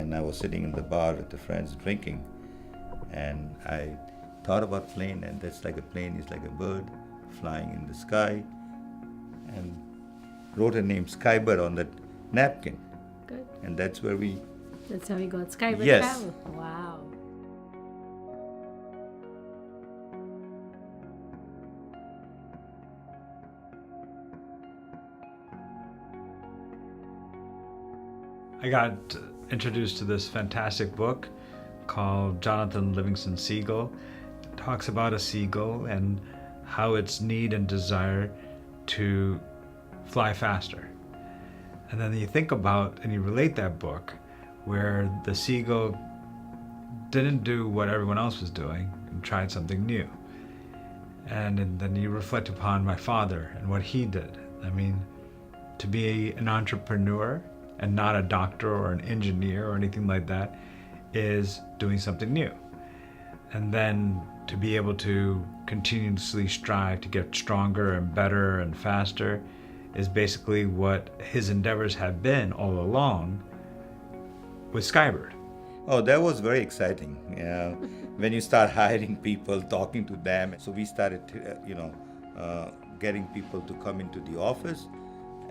and I was sitting in the bar with the friends drinking, and I thought about plane, and that's like a plane is like a bird flying in the sky, and wrote a name Skybird on that napkin. Good. And that's where we... That's how we got Skybird Yes. Travel. Wow. I got introduced to this fantastic book called Jonathan Livingston Seagull. It talks about a seagull and how its need and desire to fly faster. And then you think about and you relate that book where the seagull didn't do what everyone else was doing and tried something new. And then you reflect upon my father and what he did. I mean, to be an entrepreneur and not a doctor or an engineer or anything like that is doing something new. And then to be able to continuously strive to get stronger and better and faster is basically what his endeavors have been all along with Skybird. Oh, that was very exciting. When you start hiring people, talking to them. So we started, getting people to come into the office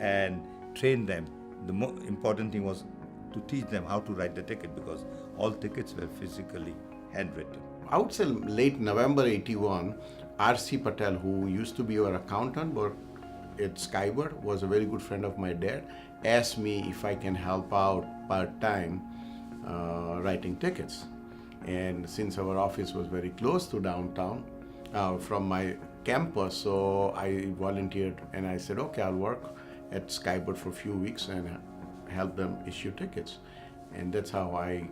and train them. The important thing was to teach them how to write the ticket, because all tickets were physically handwritten. I would say late November 81, R.C. Patel, who used to be our accountant but at Skybird, was a very good friend of my dad, asked me if I can help out part-time writing tickets. And since our office was very close to downtown from my campus, so I volunteered and I said, okay, I'll work at Skybird for a few weeks and help them issue tickets. And that's how I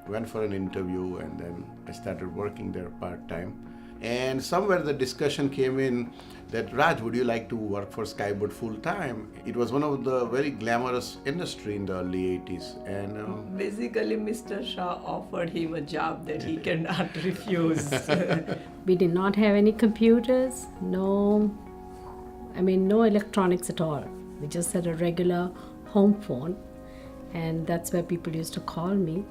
went for an interview, and then I started working there part-time. And somewhere the discussion came in that, Raj, would you like to work for Skybird full-time? It was one of the very glamorous industry in the early 80s. And basically, Mr. Shah offered him a job that he cannot refuse. We did not have any computers, no electronics at all. We just had a regular home phone, and that's where people used to call me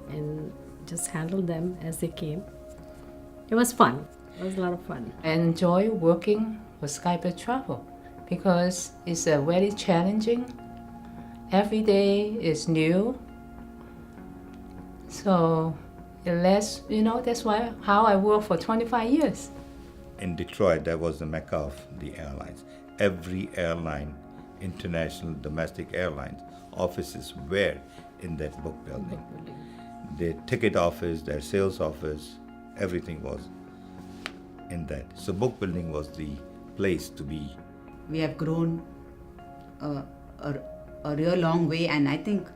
and just handle them as they came. It was fun. It was a lot of fun. I enjoy working with Skybird Travel because it's a very challenging. Every day is new. So that's how I work for 25 years. In Detroit, that was the mecca of the airlines. Every airline, international, domestic airlines, offices were in that book building. Their ticket office, their sales office, everything was in that. So book building was the place to be. We have grown a real long way, and I think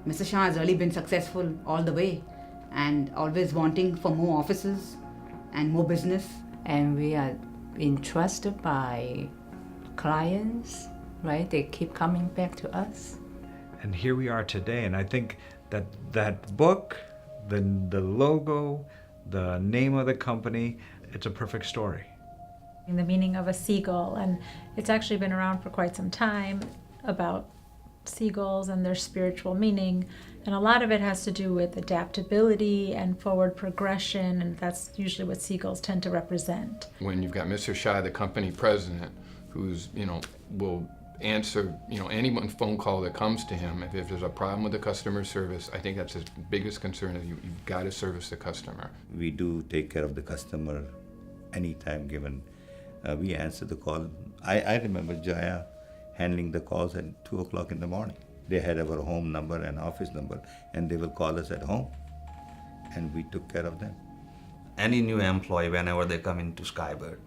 Mr. Shah has really been successful all the way and always wanting for more offices and more business. And we are entrusted by clients, right? They keep coming back to us. And here we are today, and I think that book, the logo, the name of the company, it's a perfect story. The meaning of a seagull, and it's actually been around for quite some time, about seagulls and their spiritual meaning, and a lot of it has to do with adaptability and forward progression, and that's usually what seagulls tend to represent. When you've got Mr. Shah, the company president, who's will answer any phone call that comes to him. If there's a problem with the customer service, I think that's his biggest concern, is you've got to service the customer. We do take care of the customer anytime given. We answer the call. I remember Jaya handling the calls at 2 o'clock in the morning. They had our home number and office number, and they will call us at home, and we took care of them. Any new employee, whenever they come into Skybird,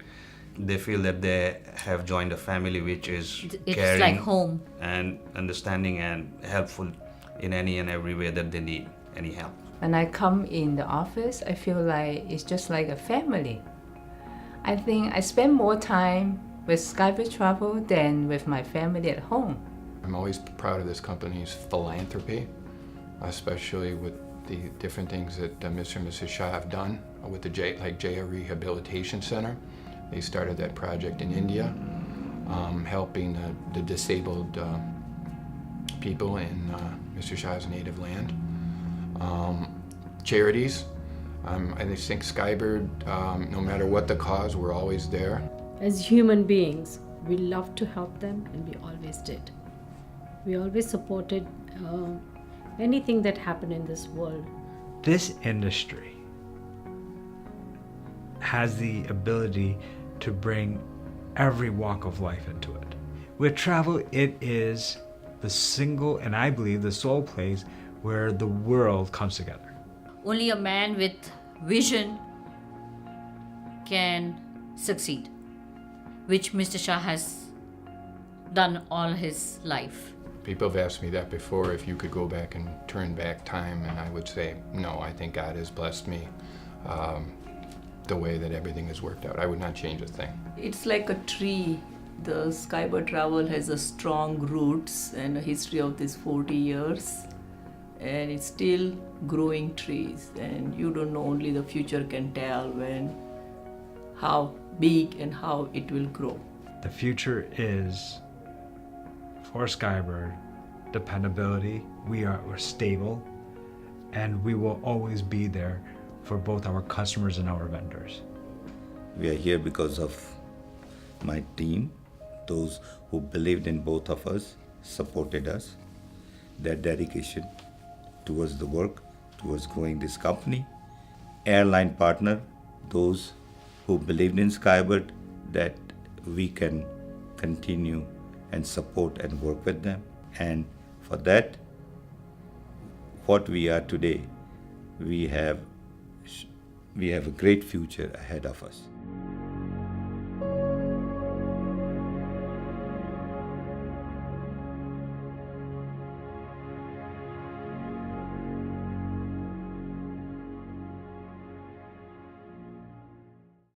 they feel that they have joined a family which is caring, like home, and understanding and helpful in any and every way that they need any help. When I come in the office, I feel like it's just like a family. I think I spend more time with Skybird Travel than with my family at home. I'm always proud of this company's philanthropy, especially with the different things that Mr. and Mrs. Shah have done with the Jaya Rehabilitation Center. They started that project in India, helping the disabled people in Mr. Shah's native land. Charities. I just think Skybird, no matter what the cause, we're always there. As human beings, we love to help them, and we always did. We always supported anything that happened in this world. This industry has the ability to bring every walk of life into it. With travel, it is the single, and I believe the sole place where the world comes together. Only a man with vision can succeed, which Mr. Shah has done all his life. People have asked me that before, if you could go back and turn back time, and I would say, no, I think God has blessed me the way that everything has worked out. I would not change a thing. It's like a tree. The Skybird travel has a strong roots and a history of this 40 years. And it's still growing trees, and you don't know, only the future can tell how big and how it will grow. The future is, for Skybird, dependability. We're stable, and we will always be there for both our customers and our vendors. We are here because of my team, those who believed in both of us, supported us, their dedication towards the work, towards growing this company. Airline partner, those who believed in Skybird, that we can continue and support and work with them. And for that, what we are today, we have a great future ahead of us.